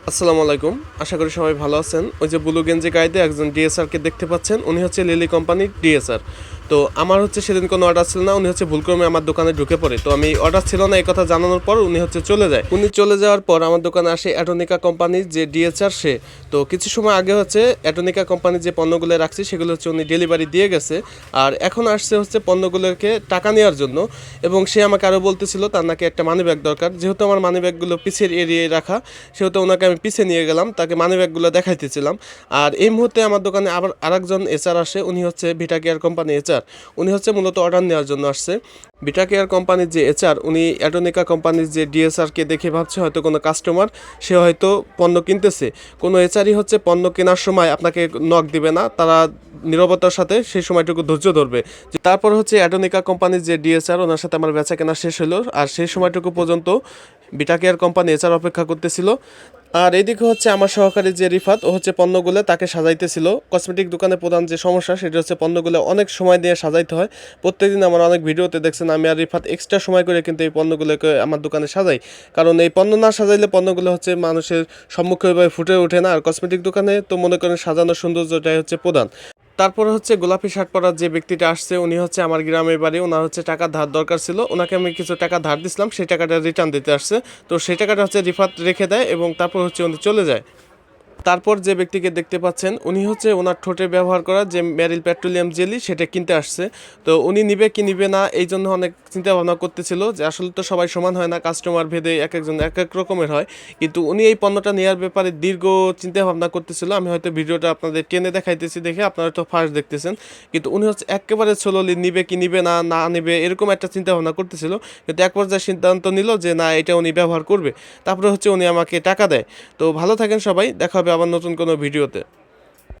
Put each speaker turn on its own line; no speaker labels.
আসসালামু আলাইকুম। আশা করি সবাই ভালো আছেন। ওই যে ব্লু গেঞ্জি গাইতে একজন ডিএসআরকে দেখতে পাচ্ছেন। উনি হচ্ছে লিলি কোম্পানির ডিএসআর। তো আমার হচ্ছে সেদিন কোনো অর্ডার ছিল না। উনি হচ্ছে ভুলক্রমে আমার দোকানে ঢুকে পড়ে। তো আমি অর্ডার ছিল না এই কথা জানানোর পর উনি হচ্ছে চলে যায়। উনি চলে যাওয়ার পর আমার দোকানে আসে অ্যাটোনিকা কোম্পানির যে ডিএসআর সে। তো কিছু সময় আগে হচ্ছে অ্যাটোনিকা কোম্পানির যে পণ্যগুলো রাখছি সেগুলো হচ্ছে উনি ডেলিভারি দিয়ে গেছে। আর এখন আসছে হচ্ছে পণ্যগুলোকে টাকা নেওয়ার জন্য। এবং সে আমাকে আরও বলতেছিল তার নাকি একটা মানিব্যাগ দরকার। যেহেতু আমার মানিব্যাগগুলো পিছের এরিয়ায় রাখা, সেহেতু ওনাকে আমি পিছে নিয়ে গেলাম, তাকে মানিব্যাগগুলো দেখাইতেছিলাম। আর এই মুহূর্তে আমার দোকানে আবার আরেকজন এচআর আসে। উনি হচ্ছে ভিটা কেয়ার কোম্পানি এচআর। উনি হচ্ছে মূলত অর্ডার নেওয়ার জন্য আসছে। ভিটা কেয়ার কোম্পানির যে এচআর উনি অ্যাটোনিকা কোম্পানির যে ডিএসআরকে দেখে ভাবছে হয়তো কোনো কাস্টমার, সে হয়তো পণ্য কিনতেছে। কোনো এচআরই হচ্ছে পণ্য কেনার সময় আপনাকে নক দিবে না, তারা নীরবতার সাথে সেই সময়টুকু ধৈর্য ধরবে। তারপর হচ্ছে অ্যাটোনিকা কোম্পানির যে ডিএসআর ওনার সাথে আমার বেচা কেনা শেষ হলো। আর সেই সময়টুকু পর্যন্ত ভিটা কেয়ার কোম্পানি এচআর অপেক্ষা করতেছিল। আর এইদিকে হচ্ছে আমার সহকারী যে রিফাত, ও হচ্ছে পণ্যগুলো তাকে সাজাইতেছিল। কসমেটিক দোকানে প্রধান যে সমস্যা সেটা হচ্ছে পণ্যগুলো অনেক সময় দিয়ে সাজাইতে হয়। প্রত্যেকদিন আমার অনেক ভিডিওতে দেখছেন আমি আর রিফাত এক্সট্রা সময় করে কিন্তু এই পণ্যগুলোকে আমার দোকানে সাজাই। কারণ এই পণ্য না সাজাইলে পণ্যগুলো হচ্ছে মানুষের সম্মুখে ওইভাবে ফুটে ওঠে না। আর কসমেটিক দোকানে তো মনে করেন সাজানোর সৌন্দর্যটাই হচ্ছে প্রধান। তারপরে হচ্ছে গোলাপি শার্ট পরা যে ব্যক্তিটা আসছে উনি হচ্ছে আমার গ্রামের বাড়ি। ওনার হচ্ছে টাকা ধার দরকার ছিল, ওনাকে আমি কিছু টাকা ধার দিছিলাম, সেই টাকাটা রিটার্ন দিতে আসছে। তো সেই টাকাটা হচ্ছে রিফাত রেখে দেয় এবং তারপর হচ্ছে উনি চলে যায়। তারপর যে ব্যক্তিকে দেখতে পাচ্ছেন উনি হচ্ছে ওনার ঠোঁটে ব্যবহার করা যে মেরিল পেট্রোলিয়াম জেলি সেটা কিনতে আসছে। তো উনি নিবে কি নিবে না এই জন্য অনেক চিন্তা ভাবনা করতেছিল, যে আসলে তো সবাই সমান হয় না, কাস্টমার ভেদে এক একজন এক এক রকমের হয়। কিন্তু উনি এই পণ্যটা নেওয়ার ব্যাপারে দীর্ঘ চিন্তা ভাবনা করতেছিল। আমি হয়তো ভিডিওটা আপনাদের টেনে দেখাইতেছি দেখে আপনারা তো ফার্স্ট দেখতেছেন, কিন্তু উনি হচ্ছে একেবারে স্লোলি নিবে কি নিবে না না নিবে এরকম একটা চিন্তা ভাবনা করতেছিল। কিন্তু এক পর্যায়ে সিদ্ধান্ত নিল যে না, এটা উনি ব্যবহার করবে। তারপরে হচ্ছে উনি আমাকে টাকা দেয়। তো ভালো থাকেন সবাই, দেখা হবে আবার নতুন কোনো ভিডিওতে।